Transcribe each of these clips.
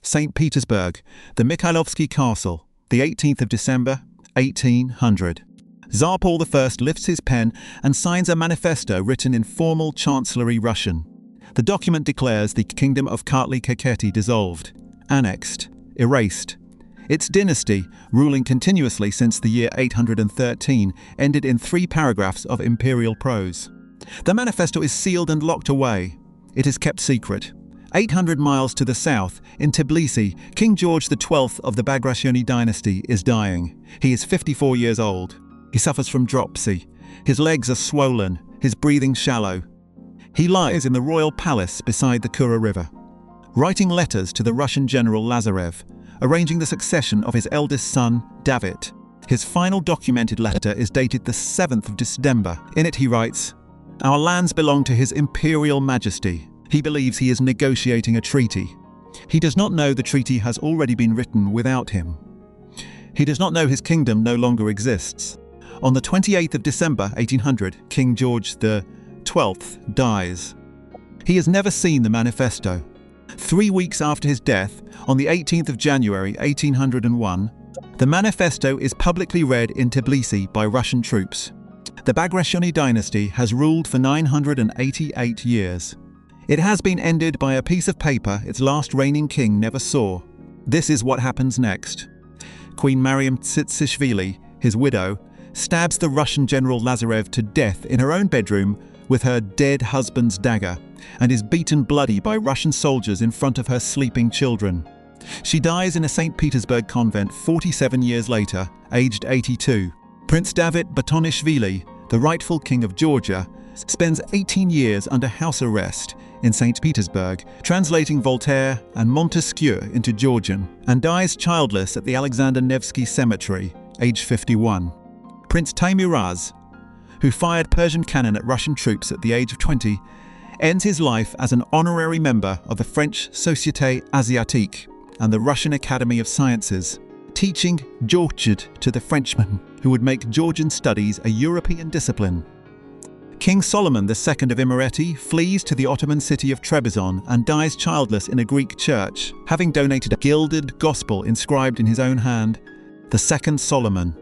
St. Petersburg, the Mikhailovsky Castle, the 18th of December, 1800. Tsar Paul I lifts his pen and signs a manifesto written in formal chancellery Russian. The document declares the kingdom of Kartli-Kakheti dissolved, annexed, erased. Its dynasty, ruling continuously since the year 813, ended in 3 paragraphs of imperial prose. The manifesto is sealed and locked away. It is kept secret. 800 miles to the south, in Tbilisi, King George XII of the Bagrationi dynasty is dying. He is 54 years old. He suffers from dropsy. His legs are swollen, his breathing shallow. He lies in the royal palace beside the Kura River, writing letters to the Russian general Lazarev, arranging the succession of his eldest son, David. His final documented letter is dated the 7th of December. In it he writes, "Our lands belong to His Imperial Majesty. He believes he is negotiating a treaty. He does not know the treaty has already been written without him. He does not know his kingdom no longer exists." On the 28th of December, 1800, King George XII dies. He has never seen the manifesto. 3 weeks after his death, on the 18th of January 1801, the manifesto is publicly read in Tbilisi by Russian troops. The Bagrationi dynasty has ruled for 988 years. It has been ended by a piece of paper its last reigning king never saw. This is what happens next. Queen Mariam Tsitsishvili, his widow, stabs the Russian general Lazarev to death in her own bedroom with her dead husband's dagger, and is beaten bloody by Russian soldiers in front of her sleeping children. She dies in a St. Petersburg convent 47 years later, aged 82. Prince David Batonishvili, the rightful king of Georgia, spends 18 years under house arrest in St. Petersburg, translating Voltaire and Montesquieu into Georgian, and dies childless at the Alexander Nevsky Cemetery, age 51. Prince Teimuraz, who fired Persian cannon at Russian troops at the age of 20, ends his life as an honorary member of the French Société Asiatique and the Russian Academy of Sciences, teaching Georgian to the Frenchmen who would make Georgian studies a European discipline. King Solomon II of Imereti flees to the Ottoman city of Trebizond and dies childless in a Greek church, having donated a gilded gospel inscribed in his own hand, the Second Solomon.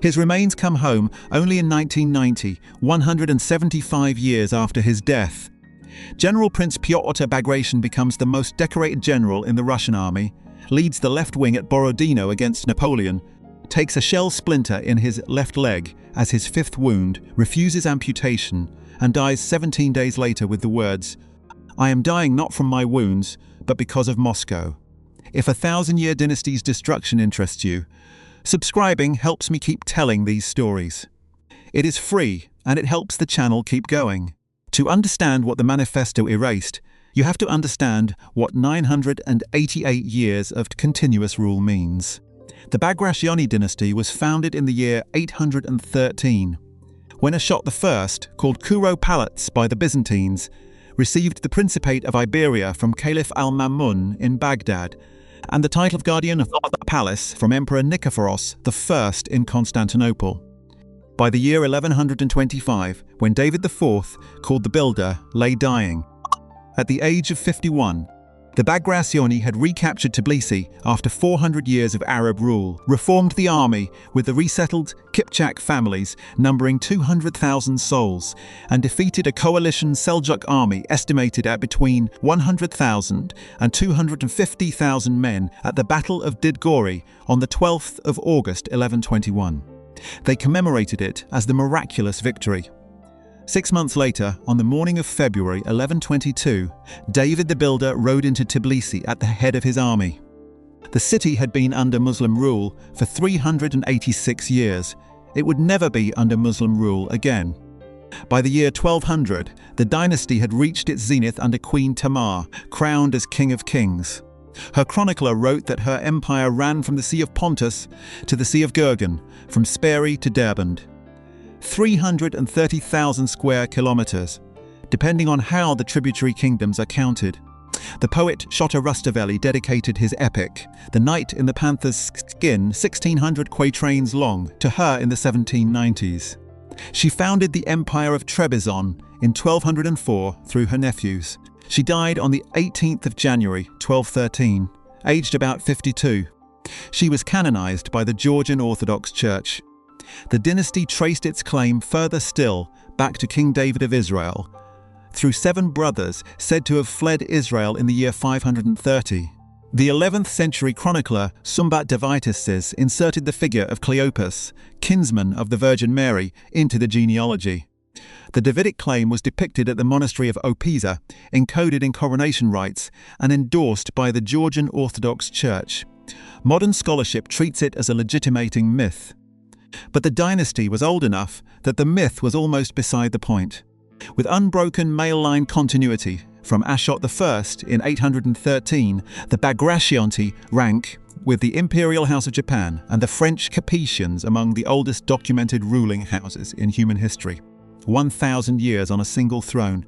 His remains come home only in 1990, 175 years after his death. General Prince Pyotr Bagration becomes the most decorated general in the Russian army, leads the left wing at Borodino against Napoleon, takes a shell splinter in his left leg as his 5th wound, refuses amputation, and dies 17 days later with the words, "I am dying not from my wounds, but because of Moscow." If a 1,000-year dynasty's destruction interests you, subscribing helps me keep telling these stories. It is free, and it helps the channel keep going. To understand what the manifesto erased, you have to understand what 988 years of continuous rule means. The Bagrationi dynasty was founded in the year 813, when Ashot I, called Kuro-Palates by the Byzantines, received the Principate of Iberia from Caliph al-Mamun in Baghdad, and the title of Guardian of the Palace from Emperor Nikephoros I in Constantinople. By the year 1125, when David IV, called the Builder, lay dying, at the age of 51, the Bagrationi had recaptured Tbilisi after 400 years of Arab rule, reformed the army with the resettled Kipchak families numbering 200,000 souls, and defeated a coalition Seljuk army estimated at between 100,000 and 250,000 men at the Battle of Didgori on the 12th of August 1121. They commemorated it as the miraculous victory. 6 months later, on the morning of February 1122, David the Builder rode into Tbilisi at the head of his army. The city had been under Muslim rule for 386 years. It would never be under Muslim rule again. By the year 1200, the dynasty had reached its zenith under Queen Tamar, crowned as King of Kings. Her chronicler wrote that her empire ran from the Sea of Pontus to the Sea of Gergan, from Speri to Derbend. 330,000 square kilometers, depending on how the tributary kingdoms are counted. The poet Shota Rustaveli dedicated his epic, The Knight in the Panther's Skin, 1,600 quatrains long, to her in the 1790s. She founded the Empire of Trebizond in 1204 through her nephews. She died on the 18th of January, 1213, aged about 52. She was canonized by the Georgian Orthodox Church. The dynasty traced its claim further still back to King David of Israel, through 7 brothers said to have fled Israel in the year 530. The 11th century chronicler Sumbat Davitis inserted the figure of Cleopas, kinsman of the Virgin Mary, into the genealogy. The Davidic claim was depicted at the monastery of Opisa, encoded in coronation rites, and endorsed by the Georgian Orthodox Church. Modern scholarship treats it as a legitimating myth. But the dynasty was old enough that the myth was almost beside the point. With unbroken male line continuity from Ashot I in 813, the Bagrationi rank with the Imperial House of Japan and the French Capetians among the oldest documented ruling houses in human history. 1,000 years on a single throne.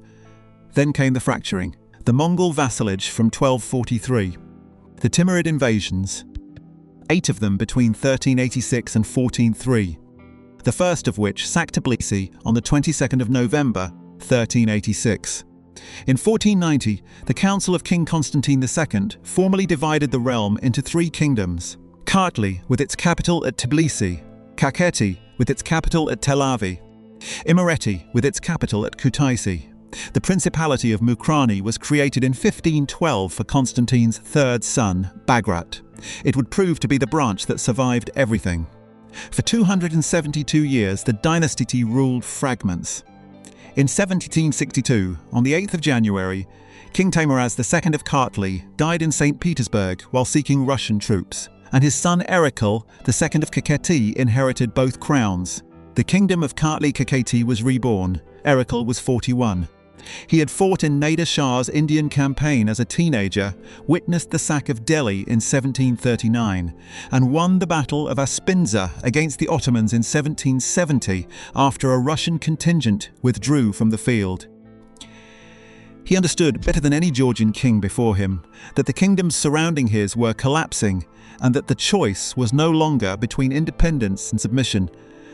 Then came the fracturing, the Mongol vassalage from 1243, the Timurid invasions, 8 of them between 1386 and 1403, the first of which sacked Tbilisi on the 22nd of November, 1386. In 1490, the Council of King Constantine II formally divided the realm into 3 kingdoms: Kartli with its capital at Tbilisi, Kakheti with its capital at Tel Aviv, Imereti with its capital at Kutaisi. The Principality of Mukrani was created in 1512 for Constantine's third son, Bagrat. It would prove to be the branch that survived everything. For 272 years, the dynasty ruled fragments. In 1762, on the 8th of January, King Teimuraz II of Kartli died in St. Petersburg while seeking Russian troops, and his son Erikl II of Kakheti inherited both crowns. The kingdom of Kartli-Kakheti was reborn. Erikl was 41. He had fought in Nader Shah's Indian campaign as a teenager, witnessed the sack of Delhi in 1739, and won the Battle of Aspinza against the Ottomans in 1770 after a Russian contingent withdrew from the field. He understood better than any Georgian king before him that the kingdoms surrounding his were collapsing, and that the choice was no longer between independence and submission,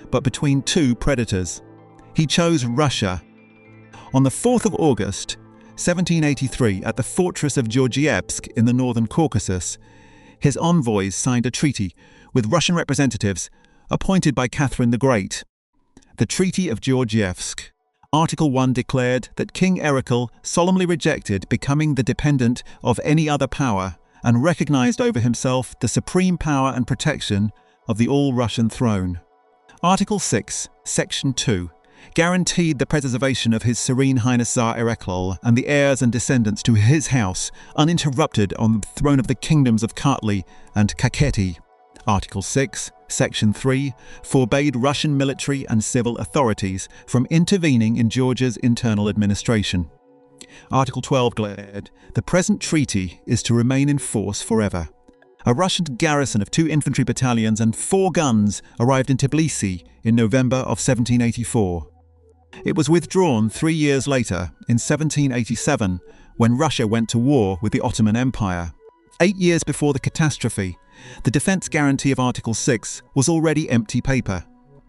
but between 2 predators. He chose Russia. On the 4th of August, 1783, at the fortress of Georgievsk in the northern Caucasus, his envoys signed a treaty with Russian representatives appointed by Catherine the Great. The Treaty of Georgievsk. Article 1 declared that King Erikl solemnly rejected becoming the dependent of any other power and recognized over himself the supreme power and protection of the all-Russian throne. Article 6, Section 2, guaranteed the preservation of His Serene Highness Tsar Erikl and the heirs and descendants to his house, uninterrupted on the throne of the kingdoms of Kartli and Kakheti. Article 6, Section 3, forbade Russian military and civil authorities from intervening in Georgia's internal administration. Article 12 declared, the present treaty is to remain in force forever. A Russian garrison of 2 infantry battalions and 4 guns arrived in Tbilisi in November of 1784. It was withdrawn 3 years later, in 1787, when Russia went to war with the Ottoman Empire. 8 years before the catastrophe, the defence guarantee of Article 6 was already empty paper.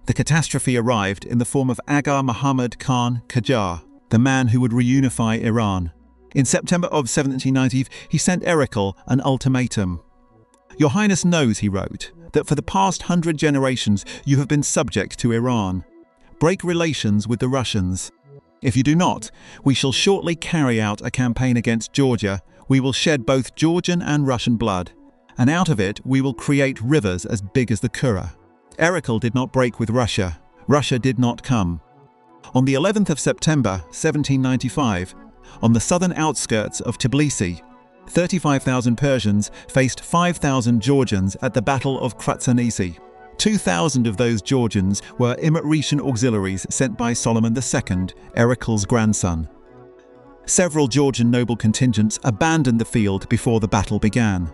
The catastrophe arrived in the form of Aga Muhammad Khan Qajar, the man who would reunify Iran. In September of 1790, he sent Erikl an ultimatum. Your Highness knows, he wrote, that for the past 100 generations you have been subject to Iran. Break relations with the Russians. If you do not, we shall shortly carry out a campaign against Georgia. We will shed both Georgian and Russian blood, and out of it we will create rivers as big as the Kura. Erikl did not break with Russia. Russia did not come. On the 11th of September, 1795, on the southern outskirts of Tbilisi, 35,000 Persians faced 5,000 Georgians at the Battle of Kratsanisi. 2,000 of those Georgians were Imeretian auxiliaries sent by Solomon II, Erikl's grandson. Several Georgian noble contingents abandoned the field before the battle began.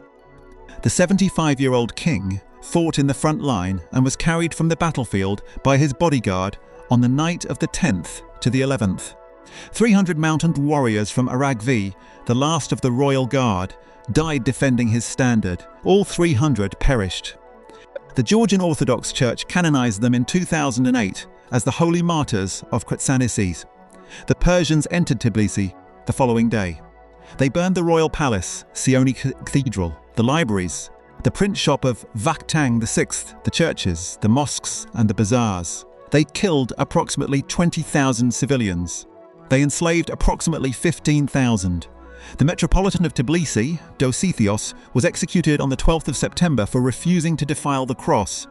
The 75-year-old king fought in the front line and was carried from the battlefield by his bodyguard on the night of the 10th to the 11th. 300 mounted warriors from Aragvi, the last of the royal guard, died defending his standard. All 300 perished. The Georgian Orthodox Church canonized them in 2008 as the Holy Martyrs of Kratsanisi. The Persians entered Tbilisi the following day. They burned the royal palace, Sioni Cathedral, the libraries, the print shop of Vakhtang VI, the churches, the mosques and the bazaars. They killed approximately 20,000 civilians. They enslaved approximately 15,000. The Metropolitan of Tbilisi, Dosithios, was executed on the 12th of September for refusing to defile the cross.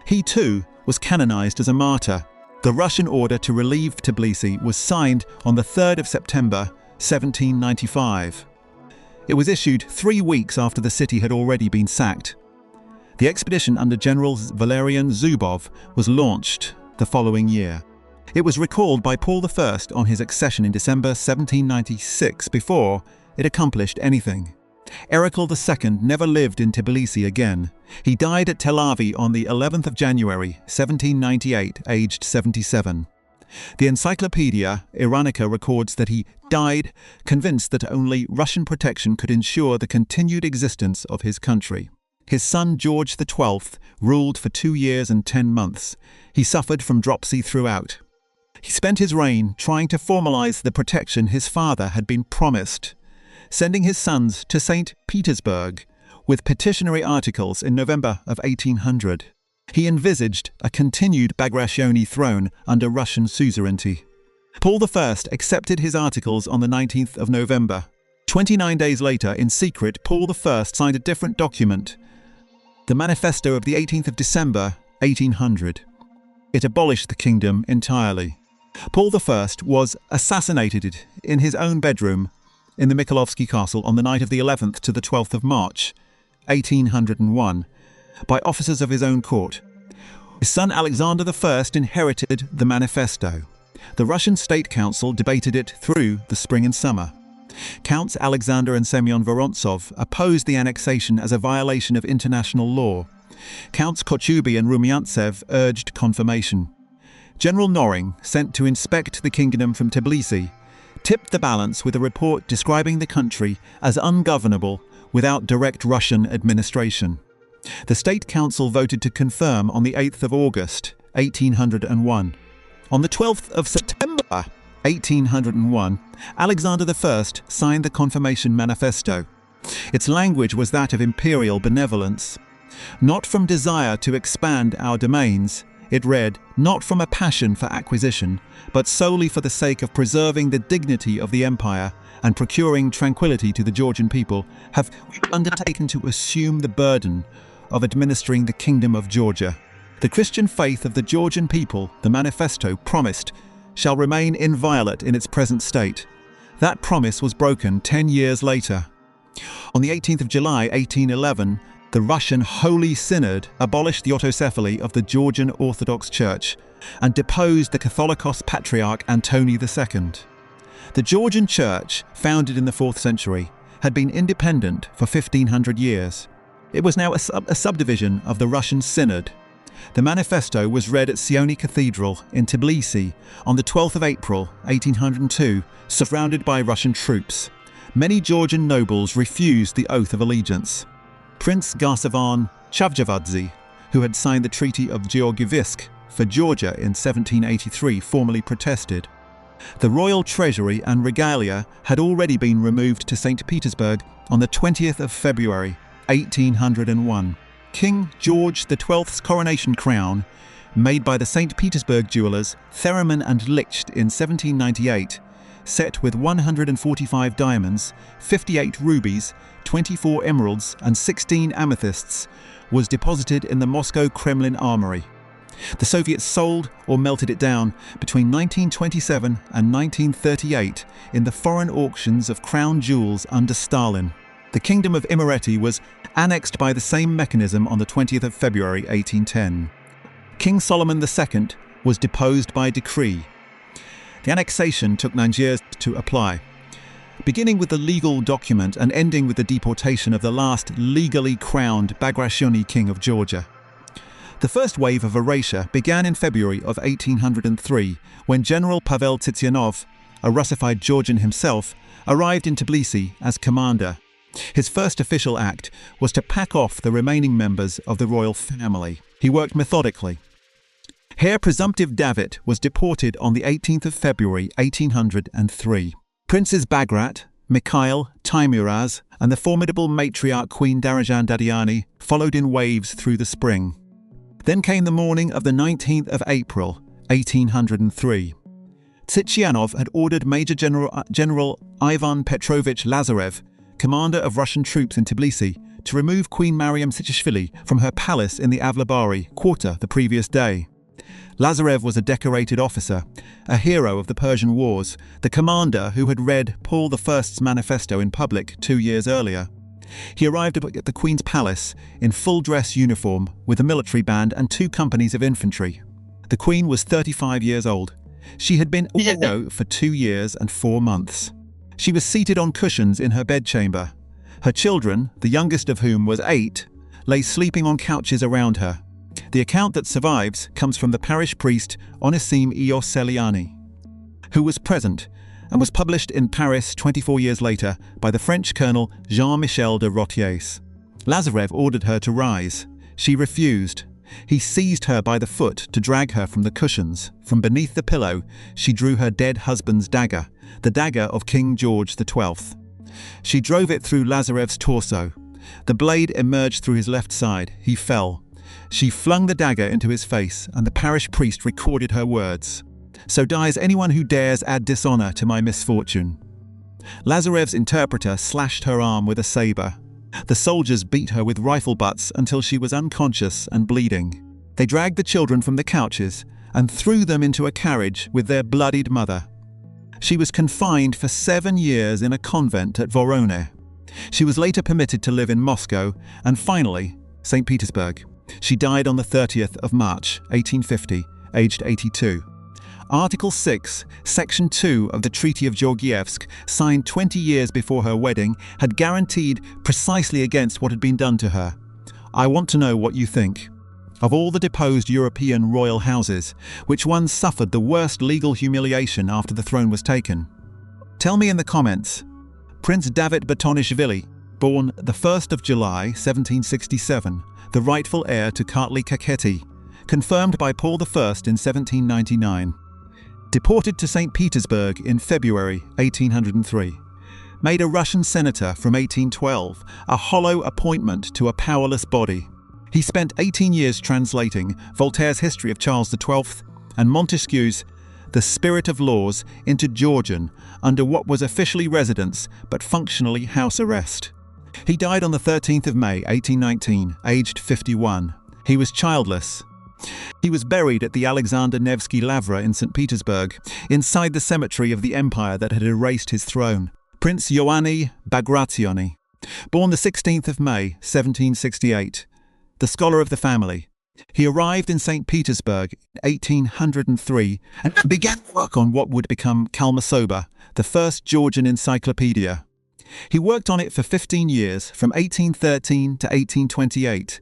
He too was canonized as a martyr. The Russian order to relieve Tbilisi was signed on the 3rd of September, 1795. It was issued 3 weeks after the city had already been sacked. The expedition under General Valerian Zubov was launched the following year. It was recalled by Paul I on his accession in December 1796 before it accomplished anything. Erikl II never lived in Tbilisi again. He died at Tel Aviv on the 11th of January 1798, aged 77. The Encyclopedia Iranica records that he died convinced that only Russian protection could ensure the continued existence of his country. His son George XII ruled for 2 years and 10 months. He suffered from dropsy throughout. He spent his reign trying to formalize the protection his father had been promised, sending his sons to St. Petersburg with petitionary articles in November of 1800. He envisaged a continued Bagrationi throne under Russian suzerainty. Paul I accepted his articles on the 19th of November. 29 days later, in secret, Paul I signed a different document, the manifesto of the 18th of December, 1800. It abolished the kingdom entirely. Paul I was assassinated in his own bedroom in the Mikhailovsky Castle on the night of the 11th to the 12th of March, 1801, by officers of his own court. His son Alexander I inherited the manifesto. The Russian State Council debated it through the spring and summer. Counts Alexander and Semyon Vorontsov opposed the annexation as a violation of international law. Counts Kochuby and Rumyantsev urged confirmation. General Noring, sent to inspect the kingdom from Tbilisi, tipped the balance with a report describing the country as ungovernable without direct Russian administration. The State Council voted to confirm on the 8th of August, 1801. On the 12th of September, 1801, Alexander I signed the confirmation manifesto. Its language was that of imperial benevolence. Not from desire to expand our domains, it read, not from a passion for acquisition, but solely for the sake of preserving the dignity of the empire and procuring tranquility to the Georgian people, have we undertaken to assume the burden of administering the kingdom of Georgia. The Christian faith of the Georgian people, the manifesto promised, shall remain inviolate in its present state. That promise was broken 10 years later. On the 18th of July, 1811, the Russian Holy Synod abolished the autocephaly of the Georgian Orthodox Church and deposed the Catholicos Patriarch Antony II. The Georgian Church, founded in the 4th century, had been independent for 1500 years. It was now a subdivision of the Russian Synod. The manifesto was read at Sioni Cathedral in Tbilisi on the 12th of April, 1802, surrounded by Russian troops. Many Georgian nobles refused the oath of allegiance. Prince Garsavan Chavchavadze, who had signed the Treaty of Georgievisk for Georgia in 1783, formally protested. The royal treasury and regalia had already been removed to St. Petersburg on the 20th of February, 1801. King George XII's coronation crown, made by the St. Petersburg jewellers Theremin and Licht in 1798, set with 145 diamonds, 58 rubies, 24 emeralds and 16 amethysts, was deposited in the Moscow Kremlin armory. The Soviets sold or melted it down between 1927 and 1938 in the foreign auctions of crown jewels under Stalin. The Kingdom of Imereti was annexed by the same mechanism on the 20th of February 1810. King Solomon II was deposed by decree. The annexation took 9 years to apply, beginning with the legal document and ending with the deportation of the last legally crowned Bagrationi king of Georgia. The first wave of erasure began in February of 1803, when General Pavel Tsityanov, a Russified Georgian himself, arrived in Tbilisi as commander. His first official act was to pack off the remaining members of the royal family. He worked methodically. Heir presumptive David was deported on the 18th of February 1803. Princes Bagrat, Mikhail, Teimuraz, and the formidable matriarch Queen Darajan followed in waves through the spring. Then came the morning of the 19th of April, 1803. Tsitsianov had ordered Major General Ivan Petrovich Lazarev, commander of Russian troops in Tbilisi, to remove Queen Mariam Sichishvili from her palace in the Avlabari quarter the previous day. Lazarev was a decorated officer, a hero of the Persian Wars, the commander who had read Paul I's manifesto in public 2 years earlier. He arrived at the Queen's palace in full-dress uniform with a military band and 2 companies of infantry. The Queen was 35 years old. She had been a widow for 2 years and 4 months. She was seated on cushions in her bedchamber. Her children, the youngest of whom was 8, lay sleeping on couches around her. The account that survives comes from the parish priest Onisim Ioseliani, who was present and was published in Paris 24 years later by the French colonel Jean-Michel de Rotiers. Lazarev ordered her to rise. She refused. He seized her by the foot to drag her from the cushions. From beneath the pillow, she drew her dead husband's dagger, the dagger of King George XII. She drove it through Lazarev's torso. The blade emerged through his left side. He fell. She flung the dagger into his face, and the parish priest recorded her words. "So dies anyone who dares add dishonor to my misfortune." Lazarev's interpreter slashed her arm with a saber. The soldiers beat her with rifle butts until she was unconscious and bleeding. They dragged the children from the couches and threw them into a carriage with their bloodied mother. She was confined for 7 years in a convent at Voronezh. She was later permitted to live in Moscow and finally St. Petersburg. She died on the 30th of March, 1850, aged 82. Article 6, Section 2 of the Treaty of Georgievsk, signed 20 years before her wedding, had guaranteed precisely against what had been done to her. I want to know what you think. Of all the deposed European royal houses, which one suffered the worst legal humiliation after the throne was taken? Tell me in the comments. Prince David Batonishvili, born the 1st of July 1767, the rightful heir to Kartli Kakheti, confirmed by Paul I in 1799. Deported to St. Petersburg in February 1803. Made a Russian senator from 1812, a hollow appointment to a powerless body. He spent 18 years translating Voltaire's History of Charles XII and Montesquieu's The Spirit of Laws into Georgian under what was officially residence but functionally house arrest. He died on the 13th of May 1819, aged 51. He was childless. He was buried at the Alexander Nevsky Lavra in St. Petersburg, inside the cemetery of the empire that had erased his throne. Prince Ioannis Bagrationi, born the 16th of May 1768, the scholar of the family. He arrived in St. Petersburg in 1803 and began work on what would become Kalmasoba, the first Georgian encyclopedia. He worked on it for 15 years, from 1813 to 1828.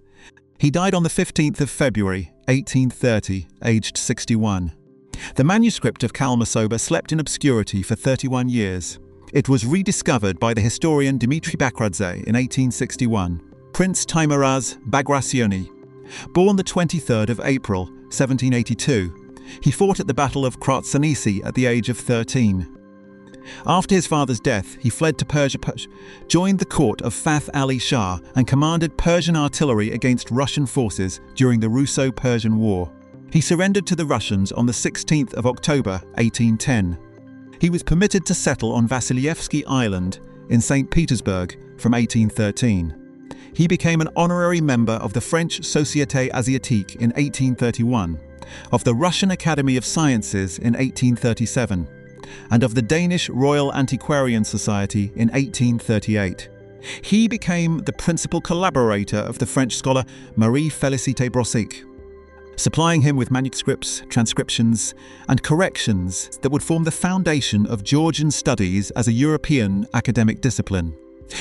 He died on the 15th of February, 1830, aged 61. The manuscript of Kalmasoba slept in obscurity for 31 years. It was rediscovered by the historian Dmitry Bakradze in 1861. Prince Teimuraz Bagrationi, born the 23rd of April, 1782. He fought at the Battle of Kratsanisi at the age of 13. After his father's death, he fled to Persia, joined the court of Fath Ali Shah and commanded Persian artillery against Russian forces during the Russo-Persian War. He surrendered to the Russians on the 16th of October, 1810. He was permitted to settle on Vasilyevsky Island in St. Petersburg from 1813. He became an honorary member of the French Société Asiatique in 1831, of the Russian Academy of Sciences in 1837, and of the Danish Royal Antiquarian Society in 1838. He became the principal collaborator of the French scholar Marie-Félicité Brossic, supplying him with manuscripts, transcriptions, and corrections that would form the foundation of Georgian studies as a European academic discipline.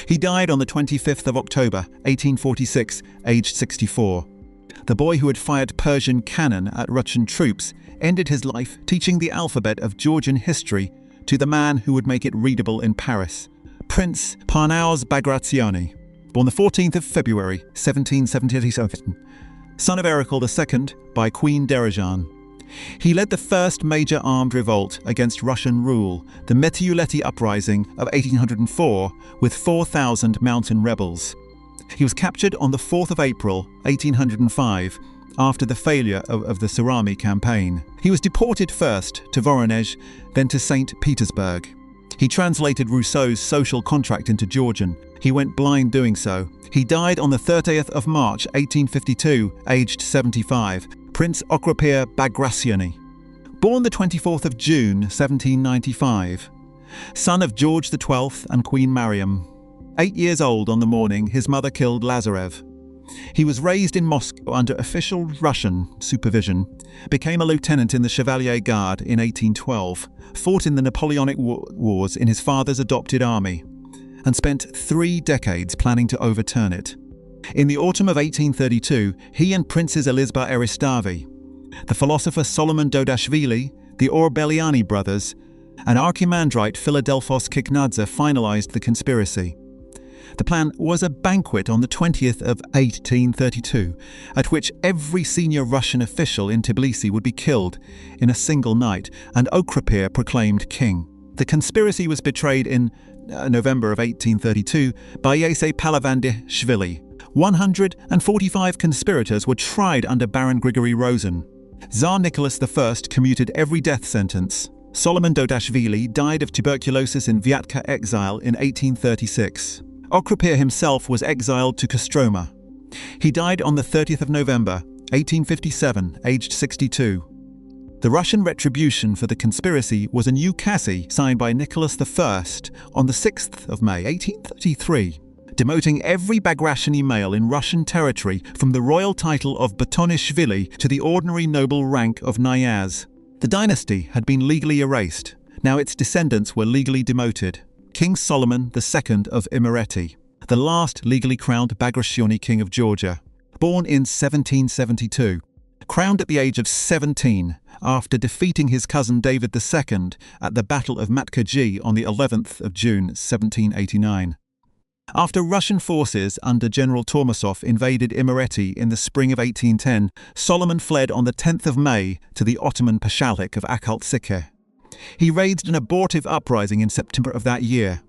He died on the 25th of October, 1846, aged 64. The boy who had fired Persian cannon at Russian troops ended his life teaching the alphabet of Georgian history to the man who would make it readable in Paris, Prince Parnaus Bagrationi, born the 14th of February, 1777, son of Erikl II by Queen Darajan. He led the first major armed revolt against Russian rule, the Meteuleti Uprising of 1804, with 4,000 mountain rebels. He was captured on the 4th of April, 1805, after the failure of the Suromi campaign. He was deported first to Voronezh, then to St. Petersburg. He translated Rousseau's Social Contract into Georgian. He went blind doing so. He died on the 30th of March, 1852, aged 75, Prince Okrepir Bagrationi. Born the 24th of June, 1795. Son of George XII and Queen Mariam. 8 years old on the morning his mother killed Lazarev. He was raised in Moscow under official Russian supervision, became a lieutenant in the Chevalier Guard in 1812, fought in the Napoleonic Wars in his father's adopted army, and spent 3 decades planning to overturn it. In the autumn of 1832, he and Princes Elisba Eristavi, the philosopher Solomon Dodashvili, the Orbeliani brothers, and Archimandrite Philadelphos Kiknadze finalized the conspiracy. The plan was a banquet on the 20th of 1832, at which every senior Russian official in Tbilisi would be killed in a single night, and Okrepir proclaimed king. The conspiracy was betrayed in November of 1832 by Yese Palavandishvili. 145 conspirators were tried under Baron Grigory Rosen. Tsar Nicholas I commuted every death sentence. Solomon Dodashvili died of tuberculosis in Vyatka exile in 1836. Okrepir himself was exiled to Kostroma. He died on the 30th of November, 1857, aged 62. The Russian retribution for the conspiracy was a new ukase signed by Nicholas I on the 6th of May, 1833, demoting every Bagrationi male in Russian territory from the royal title of Batonishvili to the ordinary noble rank of Nyaz. The dynasty had been legally erased. Now its descendants were legally demoted. King Solomon II of Imereti, the last legally crowned Bagrationi king of Georgia, born in 1772, crowned at the age of 17 after defeating his cousin David II at the Battle of Matkaji on the 11th of June 1789. After Russian forces under General Tormasov invaded Imereti in the spring of 1810, Solomon fled on the 10th of May to the Ottoman Pashalik of Akhalt-Sikhe. He raised an abortive uprising in September of that year.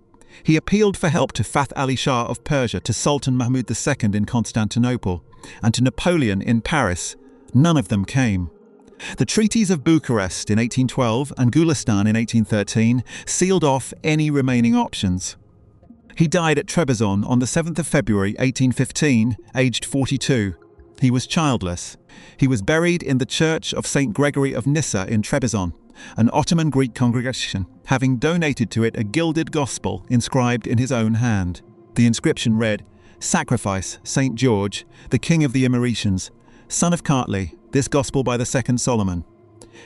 He appealed for help to Fath Ali Shah of Persia, to Sultan Mahmud II in Constantinople, and to Napoleon in Paris. None of them came. The treaties of Bucharest in 1812 and Gulistan in 1813 sealed off any remaining options. He died at Trebizond on the 7th of February 1815, aged 42. He was childless. He was buried in the church of St. Gregory of Nyssa in Trebizond, an Ottoman Greek congregation, having donated to it a gilded gospel inscribed in his own hand. The inscription read, "Sacrifice, St. George, the king of the Imeretians, son of Kartli, this gospel by the second Solomon."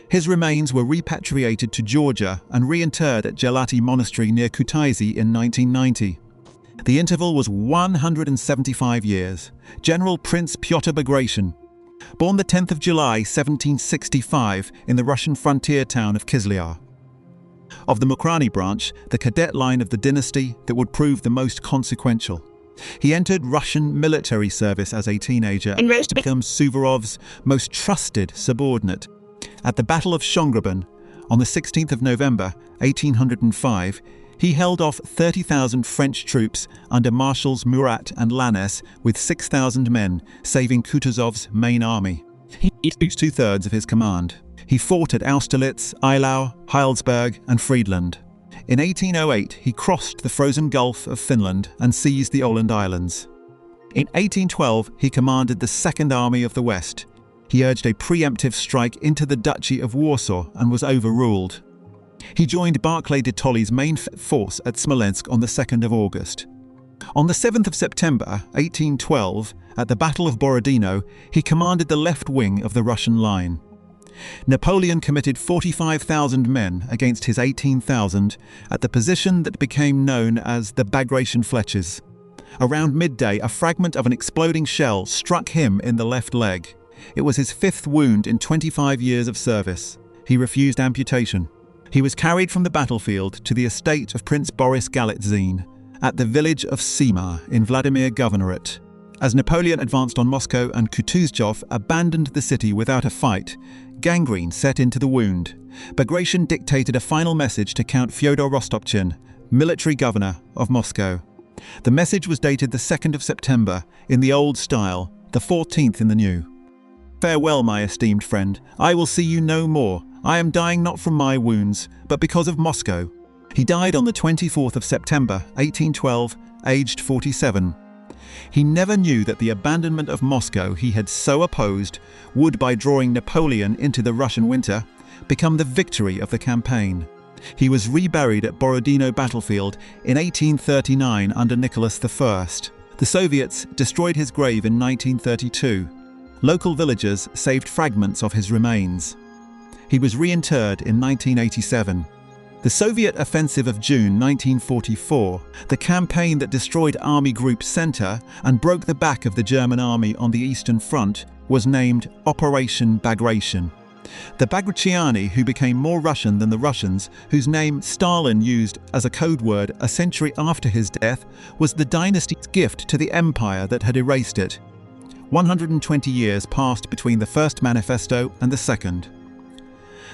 His remains were repatriated to Georgia and reinterred at Gelati Monastery near Kutaisi in 1990. The interval was 175 years. General Prince Pyotr Bagration, born the 10th of July 1765 in the Russian frontier town of Kizlyar. Of the Mukrani branch, the cadet line of the dynasty that would prove the most consequential. He entered Russian military service as a teenager and rose to become Suvorov's most trusted subordinate. At the Battle of Shongraben, on the 16th of November 1805, he held off 30,000 French troops under Marshals Murat and Lannes with 6,000 men, saving Kutuzov's main army. He lost 2/3 of his command. He fought at Austerlitz, Eylau, Heilsberg and Friedland. In 1808, he crossed the frozen Gulf of Finland and seized the Åland Islands. In 1812, he commanded the Second Army of the West. He urged a preemptive strike into the Duchy of Warsaw and was overruled. He joined Barclay de Tolly's main force at Smolensk on the 2nd of August. On the 7th of September 1812, at the Battle of Borodino, he commanded the left wing of the Russian line. Napoleon committed 45,000 men against his 18,000 at the position that became known as the Bagration Fletches. Around midday, a fragment of an exploding shell struck him in the left leg. It was his 5th wound in 25 years of service. He refused amputation. He was carried from the battlefield to the estate of Prince Boris Galitzine at the village of Sima in Vladimir Governorate. As Napoleon advanced on Moscow and Kutuzov abandoned the city without a fight, gangrene set into the wound. Bagration dictated a final message to Count Fyodor Rostopchin, military governor of Moscow. The message was dated the 2nd of September, in the old style, the 14th in the new. "Farewell, my esteemed friend. I will see you no more. I am dying not from my wounds, but because of Moscow." He died on the 24th of September, 1812, aged 47. He never knew that the abandonment of Moscow he had so opposed would, by drawing Napoleon into the Russian winter, become the victory of the campaign. He was reburied at Borodino battlefield in 1839 under Nicholas I. The Soviets destroyed his grave in 1932. Local villagers saved fragments of his remains. He was reinterred in 1987. The Soviet offensive of June 1944, the campaign that destroyed Army Group Center and broke the back of the German army on the Eastern Front, was named Operation Bagration. The Bagrationi, who became more Russian than the Russians, whose name Stalin used as a code word a century after his death, was the dynasty's gift to the empire that had erased it. 120 years passed between the first manifesto and the second.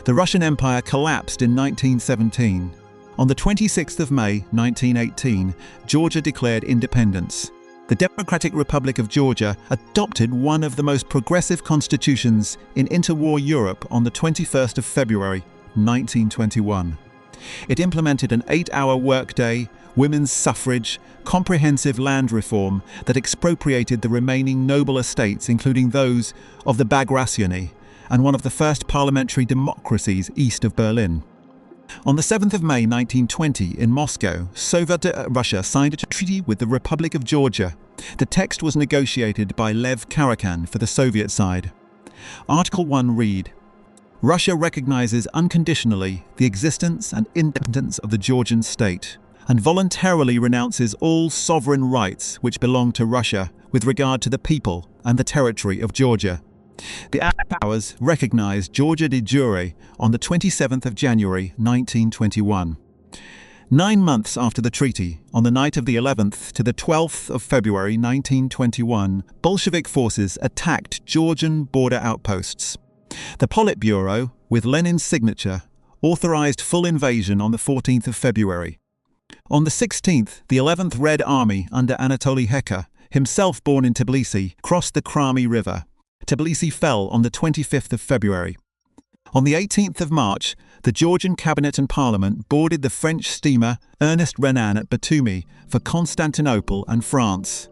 The Russian Empire collapsed in 1917. On the 26th of May 1918, Georgia declared independence. The Democratic Republic of Georgia adopted one of the most progressive constitutions in interwar Europe on the 21st of February 1921. It implemented an 8-hour workday, women's suffrage, comprehensive land reform that expropriated the remaining noble estates, including those of the Bagrationi, and one of the first parliamentary democracies east of Berlin. On the 7th of May 1920, in Moscow, Soviet Russia signed a treaty with the Republic of Georgia. The text was negotiated by Lev Karakan for the Soviet side. Article 1 read, "Russia recognizes unconditionally the existence and independence of the Georgian state, and voluntarily renounces all sovereign rights which belong to Russia with regard to the people and the territory of Georgia. The Allied powers recognized Georgia de jure on the 27th of January 1921. 9 months after the treaty, on the night of the 11th to the 12th of February 1921, Bolshevik forces attacked Georgian border outposts. The Politburo, with Lenin's signature, authorized full invasion on the 14th of February. On the 16th, the 11th Red Army under Anatoly Heka, himself born in Tbilisi, crossed the Krami River. Tbilisi fell on the 25th of February. On the 18th of March, the Georgian cabinet and parliament boarded the French steamer Ernest Renan at Batumi for Constantinople and France.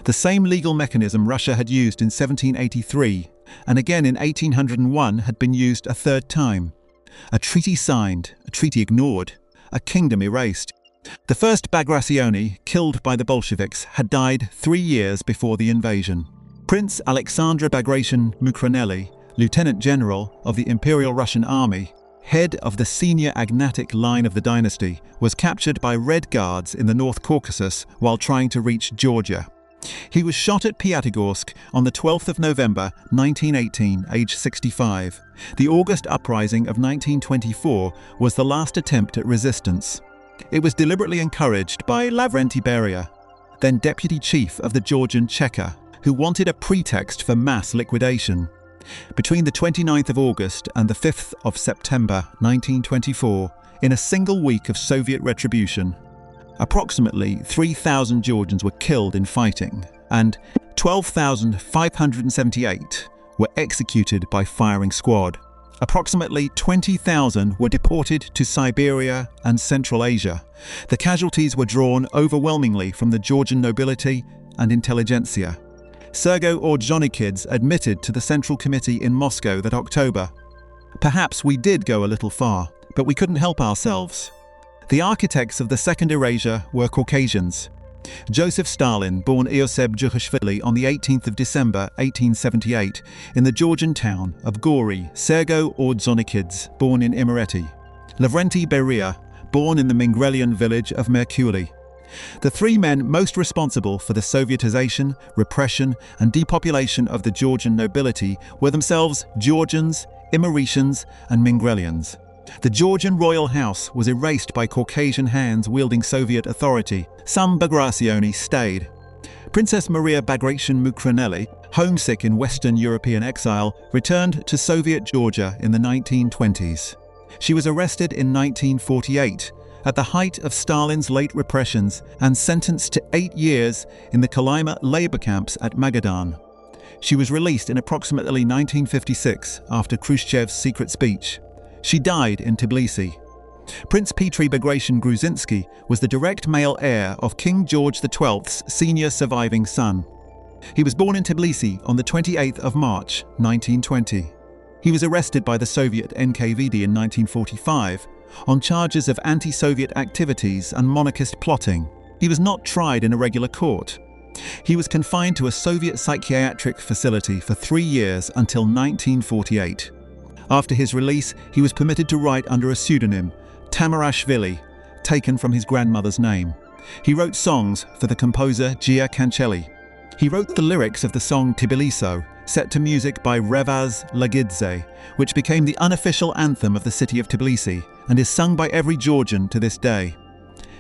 The same legal mechanism Russia had used in 1783 and again in 1801 had been used a third time. A treaty signed, a treaty ignored, a kingdom erased. The first Bagrationi, killed by the Bolsheviks, had died 3 years before the invasion. Prince Alexander Bagration Mukraneli, Lieutenant General of the Imperial Russian Army, head of the senior agnatic line of the dynasty, was captured by Red Guards in the North Caucasus while trying to reach Georgia. He was shot at Pyatigorsk on the 12th of November 1918, aged 65. The August uprising of 1924 was the last attempt at resistance. It was deliberately encouraged by Lavrenti Beria, then deputy chief of the Georgian Cheka, who wanted a pretext for mass liquidation. Between the 29th of August and the 5th of September 1924, in a single week of Soviet retribution, approximately 3,000 Georgians were killed in fighting, and 12,578 were executed by firing squad. Approximately 20,000 were deported to Siberia and Central Asia. The casualties were drawn overwhelmingly from the Georgian nobility and intelligentsia. Sergo Ordzhonikidze admitted to the Central Committee in Moscow that October, "Perhaps we did go a little far, but we couldn't help ourselves." The architects of the second erasure were Caucasians. Joseph Stalin, born Ioseb Jukhashvili on the 18th of December 1878 in the Georgian town of Gori. Sergo Ordzhonikidze, born in Imereti. Lavrenti Beria, born in the Mingrelian village of Merkuli. The three men most responsible for the Sovietization, repression, and depopulation of the Georgian nobility were themselves Georgians, Imeretians, and Mingrelians. The Georgian royal house was erased by Caucasian hands wielding Soviet authority. Some Bagrationi stayed. Princess Maria Bagrationi, homesick in Western European exile, returned to Soviet Georgia in the 1920s. She was arrested in 1948 at the height of Stalin's late repressions and sentenced to 8 years in the Kolyma labor camps at Magadan. She was released in approximately 1956 after Khrushchev's secret speech. She died in Tbilisi. Prince Petri Bagration-Gruzinski was the direct male heir of King George XII's senior surviving son. He was born in Tbilisi on the 28th of March, 1920. He was arrested by the Soviet NKVD in 1945 on charges of anti-Soviet activities and monarchist plotting. He was not tried in a regular court. He was confined to a Soviet psychiatric facility for 3 years until 1948. After his release, he was permitted to write under a pseudonym, Tamarashvili, taken from his grandmother's name. He wrote songs for the composer Gia Cancelli. He wrote the lyrics of the song Tbiliso, set to music by Revaz Lagidze, which became the unofficial anthem of the city of Tbilisi and is sung by every Georgian to this day.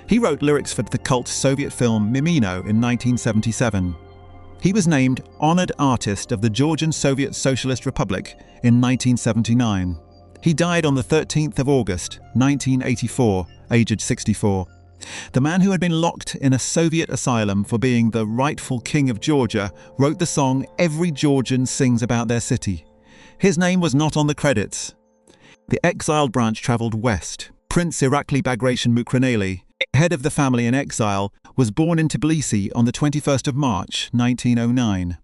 He wrote lyrics for the cult Soviet film Mimino in 1977. He was named Honored Artist of the Georgian Soviet Socialist Republic in 1979. He died on the 13th of August, 1984, aged 64. The man who had been locked in a Soviet asylum for being the rightful king of Georgia wrote the song Every Georgian Sings About Their City. His name was not on the credits. The exiled branch travelled west. Prince Irakli Bagration-Mukraneli, head of the family in exile, was born in Tbilisi on the 21st of March, 1909.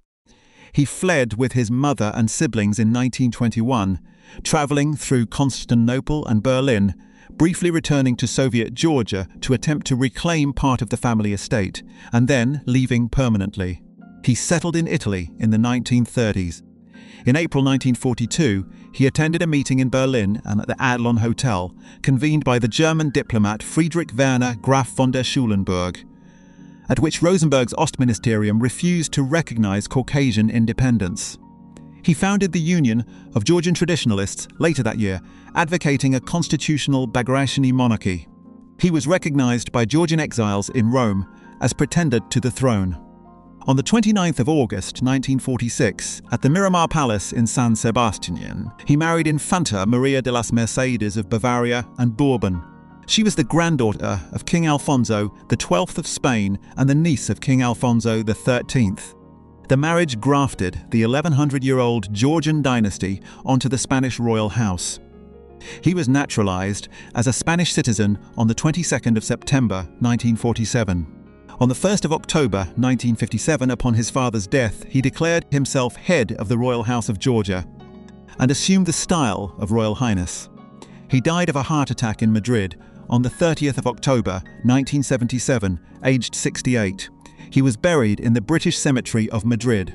He fled with his mother and siblings in 1921, travelling through Constantinople and Berlin, briefly returning to Soviet Georgia to attempt to reclaim part of the family estate, and then leaving permanently. He settled in Italy in the 1930s. In April 1942, he attended a meeting in Berlin and at the Adlon Hotel, convened by the German diplomat Friedrich Werner Graf von der Schulenburg, at which Rosenberg's Ostministerium refused to recognize Caucasian independence. He founded the Union of Georgian Traditionalists later that year, advocating a constitutional Bagrationi monarchy. He was recognized by Georgian exiles in Rome as pretender to the throne. On the 29th of August 1946, at the Miramar Palace in San Sebastian, he married Infanta Maria de las Mercedes of Bavaria and Bourbon. She was the granddaughter of King Alfonso XII of Spain and the niece of King Alfonso XIII. The marriage grafted the 1100-year-old Georgian dynasty onto the Spanish royal house. He was naturalized as a Spanish citizen on the 22nd of September 1947. On the 1st of October 1957, upon his father's death, he declared himself head of the Royal House of Georgia and assumed the style of Royal Highness. He died of a heart attack in Madrid on the 30th of October 1977, aged 68. He was buried in the British Cemetery of Madrid.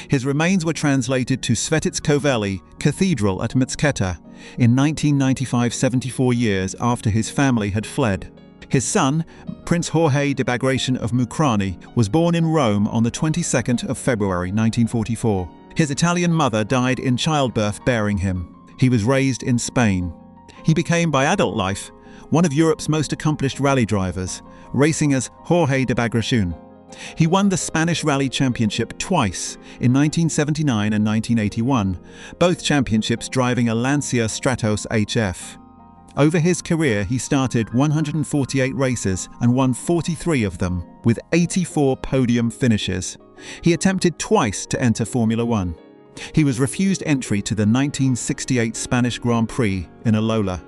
His remains were translated to Svetitsko-Veli Cathedral at Mtskheta in 1995, 74 years after his family had fled. His son, Prince Jorge de Bagration of Mukrani, was born in Rome on the 22nd of February 1944. His Italian mother died in childbirth bearing him. He was raised in Spain. He became, by adult life, one of Europe's most accomplished rally drivers, racing as Jorge de Bagration. He won the Spanish Rally Championship twice, in 1979 and 1981, both championships driving a Lancia Stratos HF. Over his career, he started 148 races and won 43 of them, with 84 podium finishes. He attempted twice to enter Formula One. He was refused entry to the 1968 Spanish Grand Prix in a Lola.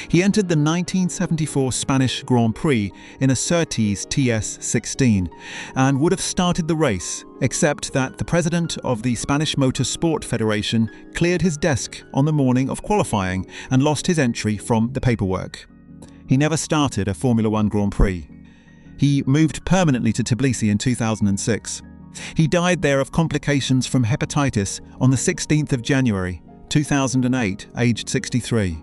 He entered the 1974 Spanish Grand Prix in a Surtees TS16 and would have started the race, except that the president of the Spanish Motor Sport Federation cleared his desk on the morning of qualifying and lost his entry from the paperwork. He never started a Formula One Grand Prix. He moved permanently to Tbilisi in 2006. He died there of complications from hepatitis on the 16th of January 2008, aged 63.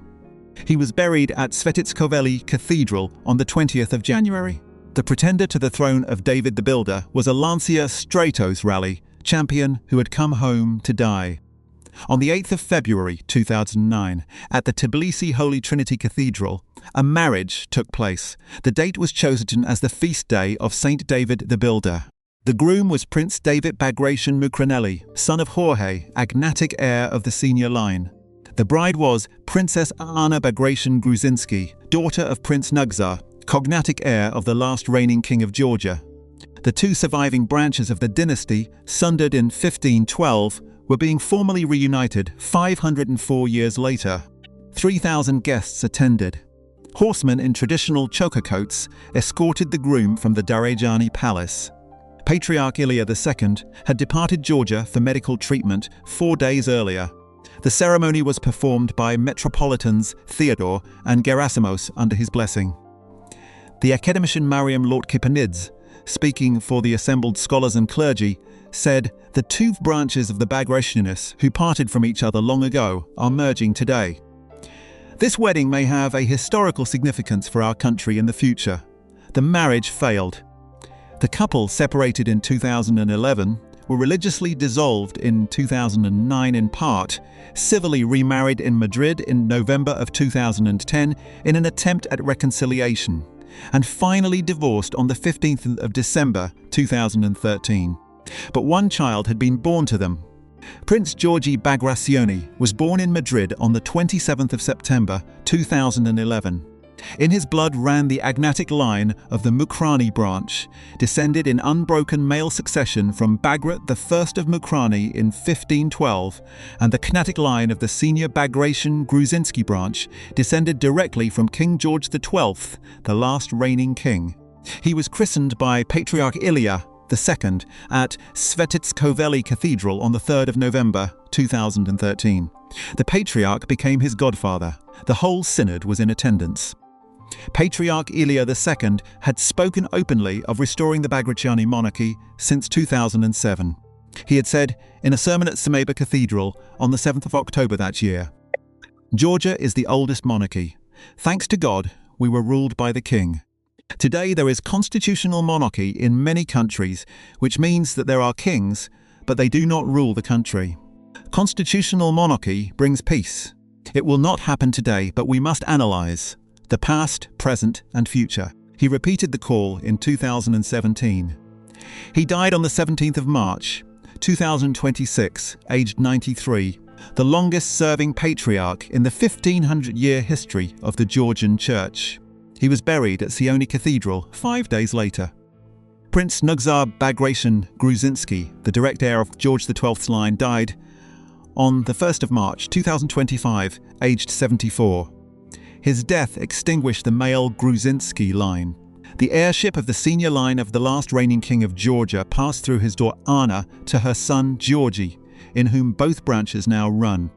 He was buried at Svetitsko-Veli Cathedral on the 20th of January. The pretender to the throne of David the Builder was a Lancia Stratos rally champion who had come home to die. On the 8th of February 2009, at the Tbilisi Holy Trinity Cathedral, a marriage took place. The date was chosen as the feast day of Saint David the Builder. The groom was Prince David Bagration Mucranelli, son of Jorge, agnatic heir of the senior line. The bride was Princess Anna Bagration Gruzinski, daughter of Prince Nugzar, cognatic heir of the last reigning king of Georgia. The two surviving branches of the dynasty, sundered in 1512, were being formally reunited 504 years later. 3,000 guests attended. Horsemen in traditional choker coats escorted the groom from the Bagrationi palace. Patriarch Ilya II had departed Georgia for medical treatment 4 days earlier. The ceremony was performed by Metropolitans Theodore and Gerasimos under his blessing. The academician Mariam Lort-Kipanidze, speaking for the assembled scholars and clergy, said, "The two branches of the Bagrationists who parted from each other long ago are merging today. This wedding may have a historical significance for our country in the future. The marriage failed. The couple, separated in 2011, were religiously dissolved in 2009 in part, civilly remarried in Madrid in November of 2010 in an attempt at reconciliation, and finally divorced on the 15th of December 2013. But one child had been born to them. Prince Georgi Bagrationi was born in Madrid on the 27th of September 2011. In his blood ran the agnatic line of the Mukrani branch, descended in unbroken male succession from Bagrat I of Mukrani in 1512, and the knatic line of the senior Bagration Gruzinski branch descended directly from King George XII, the last reigning king. He was christened by Patriarch Ilya II at Svetitskhoveli Cathedral on the 3rd of November 2013. The Patriarch became his godfather. The whole synod was in attendance. Patriarch Ilya II had spoken openly of restoring the Bagrationi monarchy since 2007. He had said in a sermon at Sameba Cathedral on the 7th of October that year, "Georgia is the oldest monarchy. Thanks to God, we were ruled by the king. Today there is constitutional monarchy in many countries, which means that there are kings, but they do not rule the country. Constitutional monarchy brings peace. It will not happen today, but we must analyse the past, present and future." He repeated the call in 2017. He died on the 17th of March, 2026, aged 93, the longest-serving patriarch in the 1500-year history of the Georgian Church. He was buried at Sioni Cathedral 5 days later. Prince Nugzar Bagration Gruzinski, the direct heir of George XII's line, died on the 1st of March 2025, aged 74. His death extinguished the male Gruzinski line. The heirship of the senior line of the last reigning king of Georgia passed through his daughter Anna to her son Georgi, in whom both branches now run.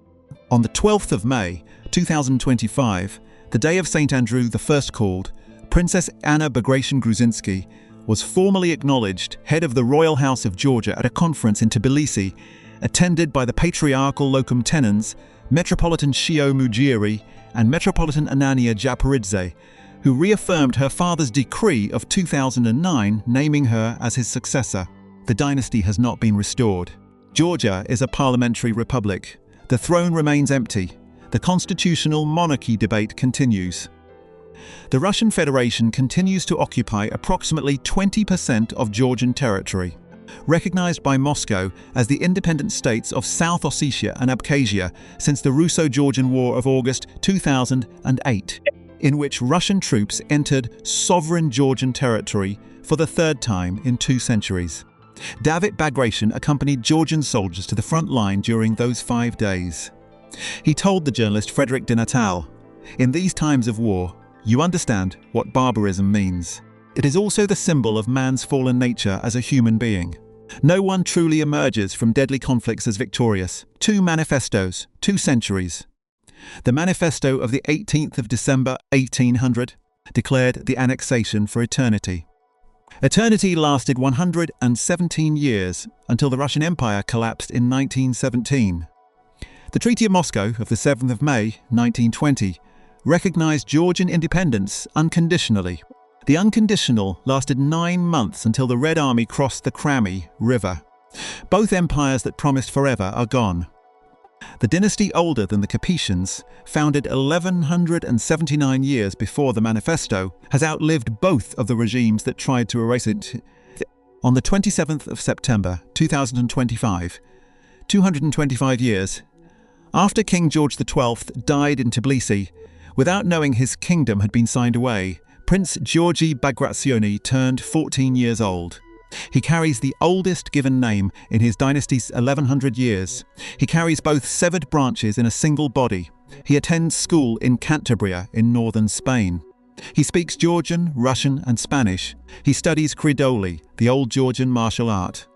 On the 12th of May 2025, the day of St. Andrew I called, Princess Anna Bagration Gruzinski was formally acknowledged head of the Royal House of Georgia at a conference in Tbilisi, attended by the patriarchal locum tenens, Metropolitan Shio Mugiri and Metropolitan Anania Japaridze, who reaffirmed her father's decree of 2009 naming her as his successor. The dynasty has not been restored. Georgia is a parliamentary republic. The throne remains empty. The constitutional monarchy debate continues. The Russian Federation continues to occupy approximately 20% of Georgian territory, recognized by Moscow as the independent states of South Ossetia and Abkhazia since the Russo-Georgian War of August 2008, in which Russian troops entered sovereign Georgian territory for the third time in 2 centuries. David Bagration accompanied Georgian soldiers to the front line during those 5 days. He told the journalist Frederick de Natal, "In these times of war, you understand what barbarism means. It is also the symbol of man's fallen nature as a human being. No one truly emerges from deadly conflicts as victorious. 2 manifestos, 2 centuries." The manifesto of the 18th of December 1800 declared the annexation for eternity. Eternity lasted 117 years until the Russian Empire collapsed in 1917. The Treaty of Moscow of the 7th of May 1920 recognized Georgian independence unconditionally. The unconditional lasted 9 months until the Red Army crossed the Krami River. Both empires that promised forever are gone. The dynasty older than the Capetians, founded 1179 years before the manifesto, has outlived both of the regimes that tried to erase it. On the 27th of September 2025, 225 years after King George XII died in Tbilisi, without knowing his kingdom had been signed away, Prince Georgi Bagrationi turned 14 years old. He carries the oldest given name in his dynasty's 1100 years. He carries both severed branches in a single body. He attends school in Cantabria in northern Spain. He speaks Georgian, Russian and Spanish. He studies Kridoli, the old Georgian martial art.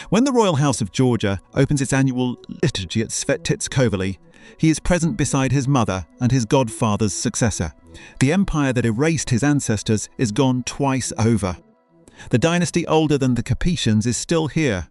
When the Royal House of Georgia opens its annual liturgy at Svetitskhovely, he is present beside his mother and his godfather's successor. The empire that erased his ancestors is gone twice over. The dynasty older than the Capetians is still here.